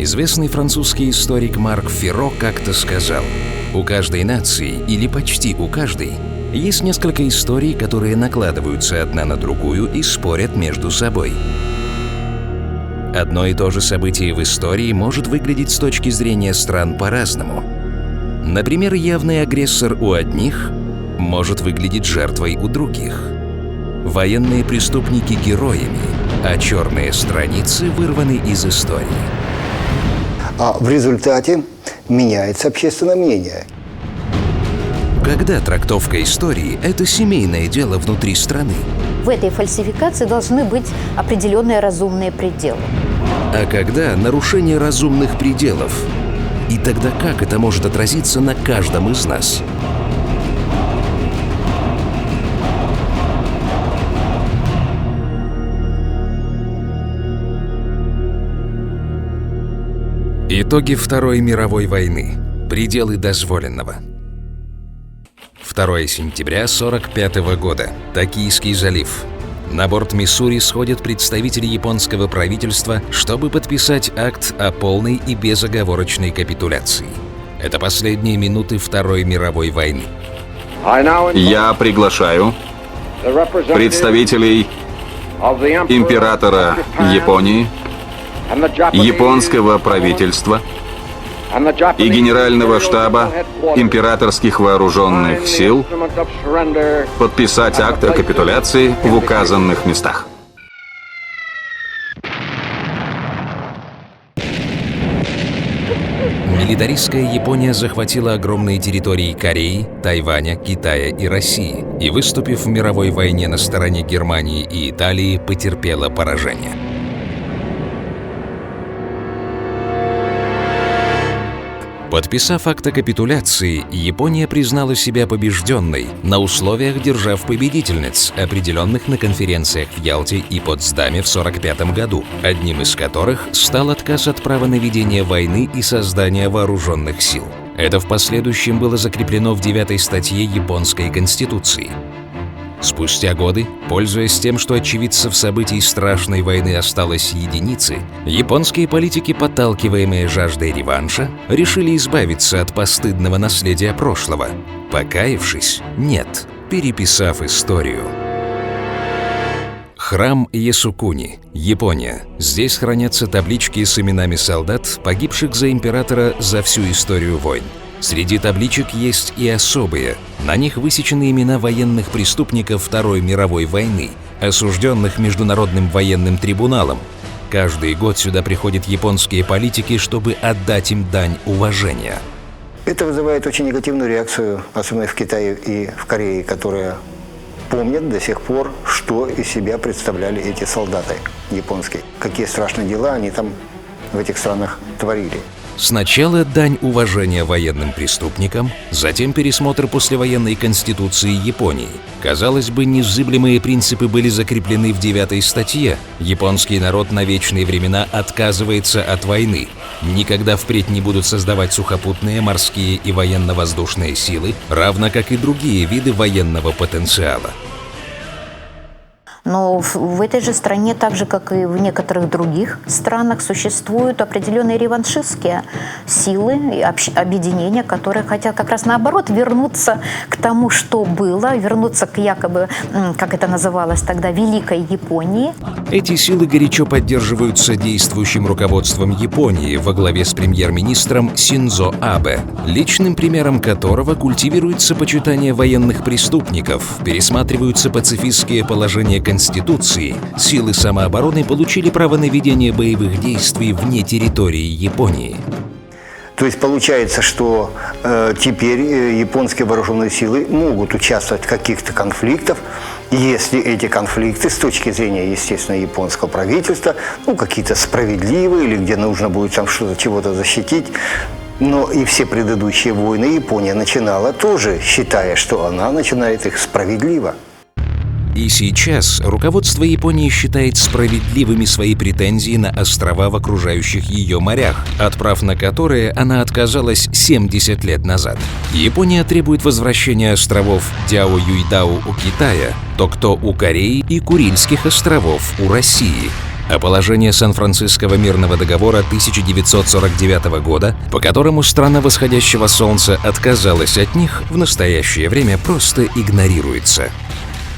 Известный французский историк Марк Ферро как-то сказал: «У каждой нации, или почти у каждой, есть несколько историй, которые накладываются одна на другую и спорят между собой». Одно и то же событие в истории может выглядеть с точки зрения стран по-разному. Например, явный агрессор у одних может выглядеть жертвой у других. Военные преступники — героями, а черные страницы вырваны из истории. А в результате меняется общественное мнение. Когда трактовка истории — это семейное дело внутри страны. В этой фальсификации должны быть определенные разумные пределы. А когда нарушение разумных пределов? И тогда как это может отразиться на каждом из нас? Итоги Второй мировой войны. Пределы дозволенного. 2 сентября 1945 года. Токийский залив. На борт «Миссури» сходят представители японского правительства, чтобы подписать акт о полной и безоговорочной капитуляции. Это последние минуты Второй мировой войны. Я приглашаю представителей императора Японии, японского правительства и Генерального штаба императорских вооруженных сил подписать акт о капитуляции в указанных местах. Милитаристская Япония захватила огромные территории Кореи, Тайваня, Китая и России и, выступив в мировой войне на стороне Германии и Италии, потерпела поражение. Подписав акт о капитуляции, Япония признала себя побежденной на условиях держав-победительниц, определенных на конференциях в Ялте и Потсдаме в 1945 году, одним из которых стал отказ от права на ведение войны и создания вооруженных сил. Это в последующем было закреплено в 9-й статье Японской Конституции. Спустя годы, пользуясь тем, что очевидцев событий страшной войны осталось единицы, японские политики, подталкиваемые жаждой реванша, решили избавиться от постыдного наследия прошлого. Покаявшись? Нет, переписав историю. Храм Ясукуни, Япония. Здесь хранятся таблички с именами солдат, погибших за императора за всю историю войн. Среди табличек есть и особые. На них высечены имена военных преступников Второй мировой войны, осужденных Международным военным трибуналом. Каждый год сюда приходят японские политики, чтобы отдать им дань уважения. Это вызывает очень негативную реакцию, особенно в Китае и в Корее, которые помнят до сих пор, что из себя представляли эти солдаты японские. Какие страшные дела они там в этих странах творили. Сначала дань уважения военным преступникам, затем пересмотр послевоенной конституции Японии. Казалось бы, незыблемые принципы были закреплены в 9-й статье. Японский народ на вечные времена отказывается от войны. Никогда впредь не будут создавать сухопутные, морские и военно-воздушные силы, равно как и другие виды военного потенциала. Но в этой же стране, так же, как и в некоторых других странах, существуют определенные реваншистские силы и объединения, которые хотят как раз наоборот вернуться к тому, что было, вернуться к якобы, как это называлось тогда, Великой Японии. Эти силы горячо поддерживаются действующим руководством Японии во главе с премьер-министром Синдзо Абе, личным примером которого культивируется почитание военных преступников, пересматриваются пацифистские положения Конституции, силы самообороны получили право на ведение боевых действий вне территории Японии. То есть получается, что теперь японские вооруженные силы могут участвовать в каких-то конфликтах, если эти конфликты с точки зрения, естественно, японского правительства, какие-то справедливые или где нужно будет там что-то, чего-то защитить. Но и все предыдущие войны Япония начинала тоже, считая, что она начинает их справедливо. И сейчас руководство Японии считает справедливыми свои претензии на острова в окружающих ее морях, от прав на которые она отказалась 70 лет назад. Япония требует возвращения островов Дяо-Юйдау у Китая, Токто у Кореи и Курильских островов у России. а положение Сан-Франциского мирного договора 1949 года, по которому страна восходящего солнца отказалась от них, в настоящее время просто игнорируется.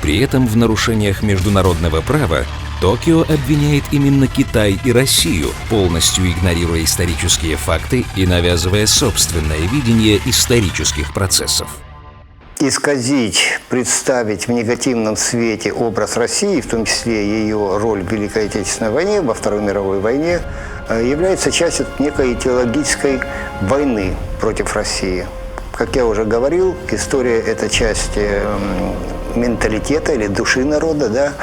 При этом в нарушениях международного права Токио обвиняет именно Китай и Россию, полностью игнорируя исторические факты и навязывая собственное видение исторических процессов. Исказить, представить в негативном свете образ России, в том числе ее роль в Великой Отечественной войне, во Второй мировой войне, является частью некой идеологической войны против России. Как я уже говорил, история – это часть менталитета или души народа, да,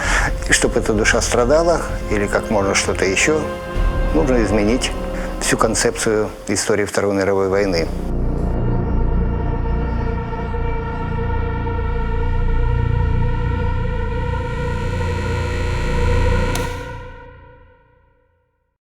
и чтобы эта душа страдала, или как можно что-то еще, нужно изменить всю концепцию истории Второй мировой войны.